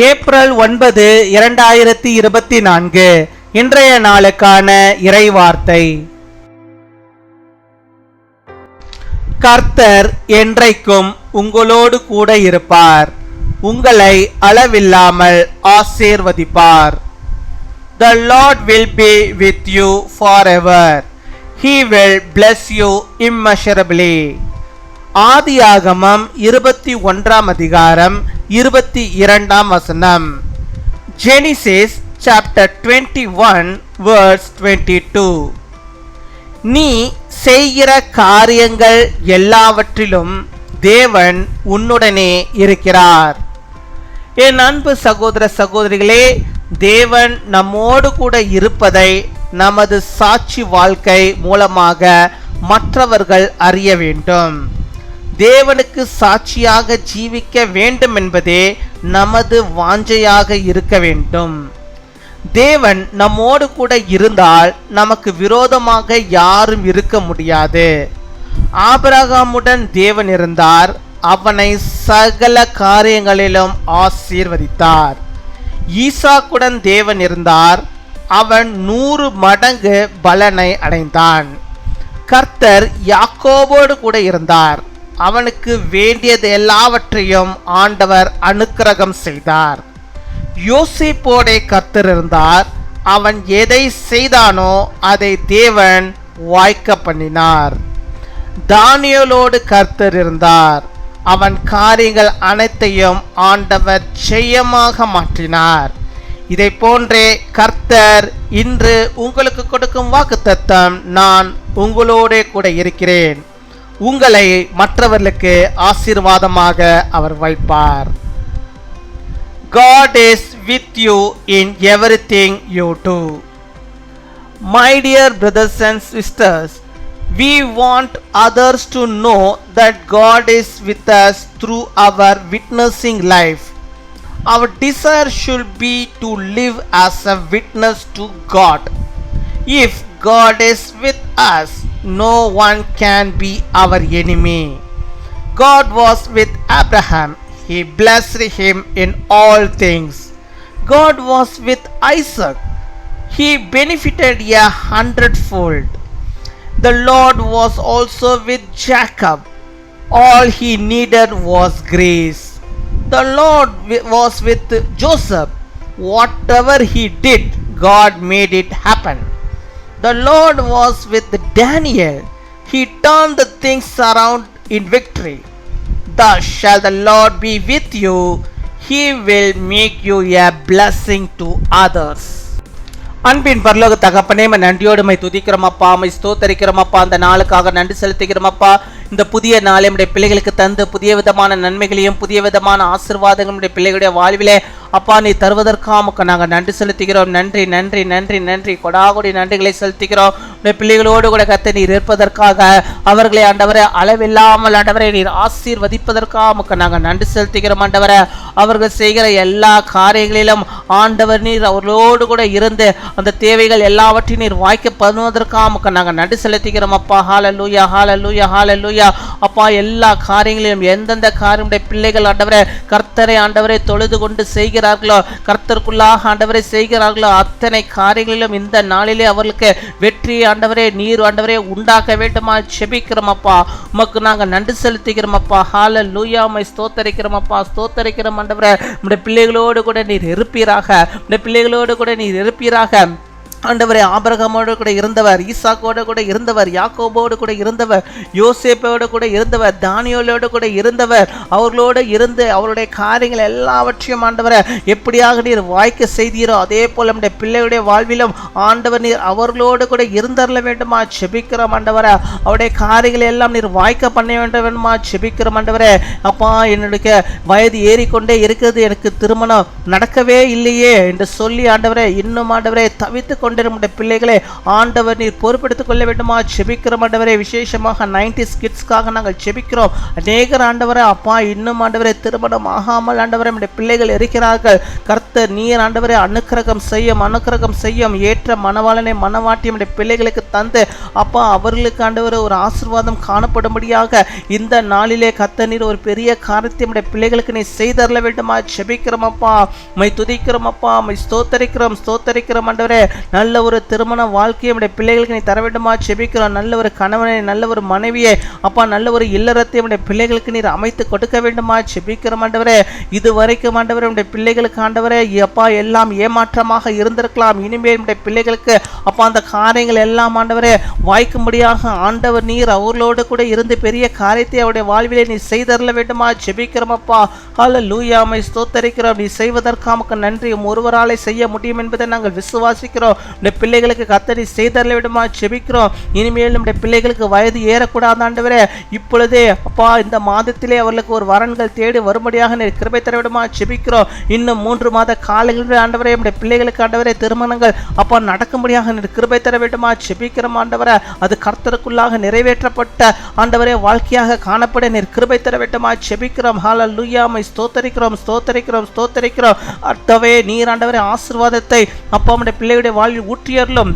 April 9, 2024 இன்றைய நாளுக்கான இறைவார்த்தை. கர்த்தர் என்றைக்கும் உங்களோடு கூட இருப்பார், உங்களை அளவில்லாமல் ஆசீர்வதிப்பார். The Lord will be with you forever. He will bless you immeasurably. ஆதியாகமம் 21 அதிகாரம் 22 வசனம். Genesis chapter 21 verse 22. நீ செய்கிற காரியங்கள் எல்லாவற்றிலும் தேவன் உன்னுடனே இருக்கிறார். என் அன்பு சகோதர சகோதரிகளே, தேவன் நம்மோடு கூட இருப்பதை நமது சாட்சி வாழ்க்கை மூலமாக மற்றவர்கள் அறிய வேண்டும். தேவனுக்கு சாட்சியாக ஜீவிக்க வேண்டும் என்பதே நமது வாஞ்சையாக இருக்க வேண்டும். தேவன் நம்மோடு கூட இருந்தால் நமக்கு விரோதமாக யாரும் இருக்க முடியாது. ஆபிரகாமுடன் தேவன் இருந்தார், அவனை சகல காரியங்களிலும் ஆசீர்வதித்தார். ஈசாக்குடன் தேவன் இருந்தார், அவன் 100 மடங்கு பலனை அடைந்தான். கர்த்தர் யாக்கோபோடு கூட இருந்தார், அவனுக்கு வேண்டியது எல்லாவற்றையும் ஆண்டவர் அனுக்கிரகம் செய்தார். யோசேப்போடே கர்த்தர் இருந்தார், அவன் எதை செய்தானோ அதை தேவன் வாய்க்க பண்ணினார். தானியேலோடு கர்த்தர் இருந்தார், அவன் காரியங்கள் அனைத்தையும் ஆண்டவர் ஜெயமாக மாற்றினார். இதை போன்றே கர்த்தர் இன்று உங்களுக்கு கொடுக்கும் வாக்குத்தத்தம், நான் உங்களோட கூட இருக்கிறேன், உங்களை மற்றவர்களுக்கு ஆசீர்வாதமாக அவர் வைப்பார். God is with you in everything you do. My dear brothers and sisters, we want others to know that God is with us through our witnessing life. Our desire should be to live as a witness to God. If God is with us, no one can be our enemy. God was with Abraham. He blessed him in all things. God was with Isaac. He benefited 100-fold. The Lord was also with Jacob. All he needed was grace. The Lord was with Joseph. Whatever he did, God made it happen. The Lord was with Daniel. He turned the things around in victory. Thus shall the Lord be with you. He will make you a blessing to others. அன்பின் பரலோக தகப்பனே, நன்றியோடு துதிக்கிறோமப்பா, ஸ்தோத்தரிக்கிறோமப்பா. அந்த நாளுக்காக நன்றி செலுத்துகிறோமப்பா. இந்த புதிய நாளை நம்முடைய பிள்ளைகளுக்கு தந்து புதிய விதமான நன்மைகளையும் புதிய விதமான ஆசீர்வாதங்களுடைய பிள்ளைகளுடைய வாழ்விலே அப்பா நீ தருவதற்காக நாங்கள் நன்றி செலுத்துகிறோம். நன்றி நன்றி நன்றி நன்றி கொடாகொடி நன்றிகளை செலுத்துகிறோம். உடைய பிள்ளைகளோடு கூட கர்த்தர் நீர் இருப்பதற்காக, அவர்களை ஆண்டவரை அளவில்லாமல் ஆண்டவரை நீர் ஆசீர்வதிப்பதற்காக நாங்கள் நன்றி செலுத்துகிறோம். ஆண்டவரை அவர்கள் செய்கிற எல்லா காரியங்களிலும் ஆண்டவர் நீர் அவர்களோடு கூட இருந்து அந்த தேவைகள் எல்லாவற்றையும் நீர் வாய்க்க பண்ணுவதற்காக நாங்கள் நன்றி செலுத்துகிறோம். அப்பா ஹல்லேலூயா ஹல்லேலூயா ஹல்லேலூயா. அப்பா எல்லா காரியங்களிலும் எந்தெந்த காரியமுடைய பிள்ளைகள் ஆண்டவரை கர்த்தரை ஆண்டவரை தொழுது கொண்டு செய்கிறார்களோ, கர்த்தருக்குள்ளாக ஆண்டவரை செய்கிறார்களோ, அத்தனை காரியங்களிலும் இந்த நாளிலே அவர்களுக்கு வெற்றி ஆண்டவரே நீர் ஆண்டவரே உண்டாக்க வேண்டுமா செபிக்கிறோம். அப்பா உமக்கு நாங்கள் நன்றி செலுத்துகிறோம். அப்பா ஹல்லேலூயா. உம்மை ஸ்தோத்தரிக்கிறோம். அப்பா ஸ்தோத்தரிக்கிறோம். ஆண்டவரே நம்முடைய பிள்ளைகளோடு கூட நீர் இருப்பீராக, நம்முடைய பிள்ளைகளோடு கூட நீர் இருப்பீராக. ஆண்டவரே ஆபிரகாமோடு கூட இருந்தவர், ஈசாக்கோடு கூட இருந்தவர், யாக்கோபோடு கூட இருந்தவர், யோசேப்போடு கூட இருந்தவர், தானியேலோடு கூட இருந்தவர். அவர்களோடு இருந்து அவருடைய காரியங்கள் எல்லாவற்றையும் ஆண்டவரை எப்படியாக நீர் வாய்க்க செய்தீரோ அதே போல் நம்முடைய பிள்ளைகளுடைய வாழ்விலும் ஆண்டவர் நீர் அவர்களோடு கூட இருந்தரல வேண்டுமா செபிக்கிறோம். ஆண்டவரை அவருடைய காரியங்களை எல்லாம் நீர் வாய்க்க பண்ண வேண்டுமா செபிக்கிறோம். ஆண்டவரே அப்பா என்னுடைய வயது ஏறிக்கொண்டே இருக்கிறது, எனக்கு திருமணம் நடக்கவே இல்லையே என்று சொல்லி ஆண்டவரே இன்னும் ஆண்டவரே தவித்து கொண்டிருக்கிற பிள்ளைகளை ஆண்டவர் நீர் பொறுப்பெடுத்துக் கொள்ள வேண்டுமா ஜெபிக்கிறோம் ஆண்டவரே. விசேஷமாக 90s கிட்ஸ்க்காக நாங்கள் ஜெபிக்கிறோம். அநேகர் ஆண்டவரே அப்பா இன்னும் ஆண்டவரே திருமணம் ஆகாமல் ஆண்டவரே நம்முடைய பிள்ளைகள் இருக்கிறார்கள். கர்த்தர் நீர் ஆண்டவரே அனுக்கிரகம் செய்யும் ஏற்ற மணவாளனை மணவாட்டி நம்முடைய பிள்ளைகளுக்கு தந்து அப்பா அவர்களுக்கு ஆண்டவரே ஒரு ஆசீர்வாதம் காணப்படும்படியாக இந்த நாளிலே கர்த்தர் நீர் ஒரு பெரிய காரியத்தை நம்முடைய பிள்ளைகளுக்கு நீ செய்தரல வேண்டுமா ஜெபிக்கிறோம் அப்பா. மை துதிக்கிறோம் அப்பா, மை ஸ்தோத்தரிக்கிறோம் ஆண்டவரே. நல்ல ஒரு திருமண வாழ்க்கையை நம்முடைய பிள்ளைகளுக்கு நீ தர வேண்டுமா ஜெபிக்கிறோம். நல்ல ஒரு கணவனை, நல்ல ஒரு மனைவியை அப்பா, நல்ல ஒரு இல்லறத்தை நம்முடைய பிள்ளைகளுக்கு நீர் அமைத்து கொடுக்க வேண்டுமா ஜெபிக்கிறோம் ஆண்டவரே. இதுவரைக்கும் ஆண்டவரே நம்முடைய பிள்ளைகளுக்கு ஆண்டவரே அப்பா எல்லாம் ஏமாற்றமாக இருந்திருக்கலாம். இனிமேல் நம்முடைய பிள்ளைகளுக்கு அப்பா அந்த காரியங்கள் எல்லாம் ஆண்டவரே வாய்க்கும்படியாக ஆண்டவர் நீர் அவர்களோடு கூட இருந்து பெரிய காரியத்தை அவருடைய வாழ்விலே நீ செய்தரல வேண்டுமா ஜெபிக்கிறோம் அப்பா. ஹல்லேலூயா, மை ஸ்தோத்தரிக்கிறோம். நீ செய்வதற்காக நன்றி. ஒருவராலே செய்ய முடியும் என்பதை நாங்கள் விசுவாசிக்கிறோம். இந்த பிள்ளைகளுக்கு கர்த்தர் நீ செய்தரல வேண்டுமா ஜெபிக்கிறோம். இனிமேல் நம்முடைய பிள்ளைகளுக்கு வயது ஏறக்கூடாது ஆண்டவரே. இப்பொழுதே அப்பா இந்த மாதத்திலே அவர்களுக்கு ஒரு வரன்கள் தேடி வரும்படியாக நீர் கிருபை தர வேண்டுமா ஜெபிக்கிறோம். இன்னும் 3 மாத காலங்களில் ஆண்டவரே நம்முடைய பிள்ளைகளுக்கு ஆண்டவரே திருமணங்கள் அப்பா நடக்கும்படியாக நீர் கிருபை தர வேண்டுமா ஜெபிக்கிறோம் ஆண்டவரே. அது கர்த்தருக்குள்ளாக நிறைவேற்றப்பட்ட ஆண்டவரே வாழ்க்கையாக காணப்பட நீர் கிருபை தர வேண்டுமா ஜெபிக்கிறோம். ஹல்லேலூயா, மை ஸ்தோத்தரிக்கிறோம். அர்த்தவே நீர் ஆண்டவரே ஆசீர்வாதத்தை அப்பா நம்முடைய பிள்ளையுடைய வாழ்வில் ஊற்றியறலும்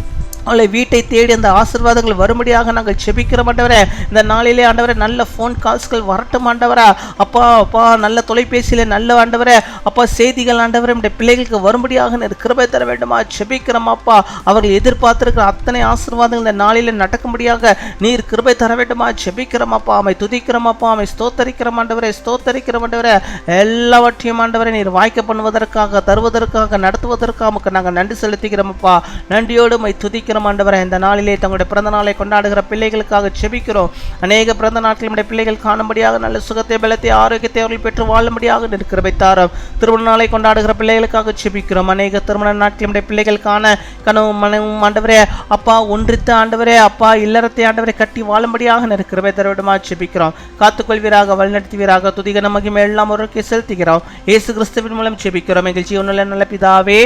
அவளை வீட்டை தேடி அந்த ஆசீர்வாதங்கள் வரும்படியாக நாங்கள் ஜெபிக்கிறோம் ஆண்டவரே. இந்த நாளிலே ஆண்டவரே நல்ல ஃபோன் கால்ஸ்கள் வரட்டும் ஆண்டவரே. அப்பா நல்ல தொலைபேசியிலே நல்ல ஆண்டவரே அப்பா செய்திகள் ஆண்டவரே நம்முடைய பிள்ளைகளுக்கு வரும்படியாக நீர் கிருபை தர வேண்டுமா ஜெபிக்கிறோம் அப்பா. அவர்கள் எதிர்பார்த்திருக்கிற அத்தனை ஆசீர்வாதங்கள் இந்த நாளிலே நடக்கும்படியாக நீர் கிருபை தர வேண்டுமா ஜெபிக்கிறோம் அப்பா. அமை துதிக்கிறோம் அப்பா, அமை ஸ்தோத்தரிக்கிறோம் ஆண்டவரே. எல்லாவற்றையும் ஆண்டவரே நீர் வாய்க்க பண்ணுவதற்காக, தருவதற்காக, நடத்துவதற்காக நாங்கள் நன்றி செலுத்துகிறோம் அப்பா. நன்றியோடு மை துதிக்கிறோம் ஆண்டவரே. இந்த நாளிலே தங்களுடைய பிறந்த நாளை கொண்டாடுகிற பிள்ளைகளுக்காக ஜெபிக்கிறோம். அநேக பிறந்த நாட்கள் நம்முடைய பிள்ளைகள் காணும்படியாக நல்ல சுகத்தை, பலத்தை, ஆரோக்கியத்தை அவர்கள் பெற்று வாழும்படியாக நீர் கிருபை தாரும். திருமண நாளை கொண்டாடுகிற பிள்ளைகளுக்காக ஜெபிக்கிறோம். அநேக திருமண நாட்கள் நம்முடைய பிள்ளைகள் காண கனவும் மனவும் ஆண்டவரே அப்பா ஒன்றித்து ஆண்டவரே அப்பா இல்லறத்தை ஆண்டவரை கட்டி வாழும்படியாக நீர் கிருபை தர வேண்டுமா ஜெபிக்கிறோம். காத்துக்கொள்வீராக, வழிநடத்துவீராக, துதிக மகிமை எல்லாம் ஒருவருக்கே செலுத்துகிறோம். இயேசு கிறிஸ்துவின் மூலம் ஜெபிக்கிறோம் எங்கள் ஜீவனுள்ள நல்ல பிதாவே,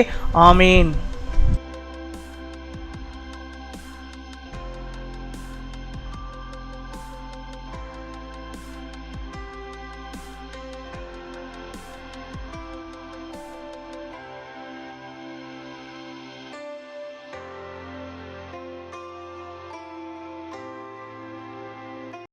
ஆமீன்.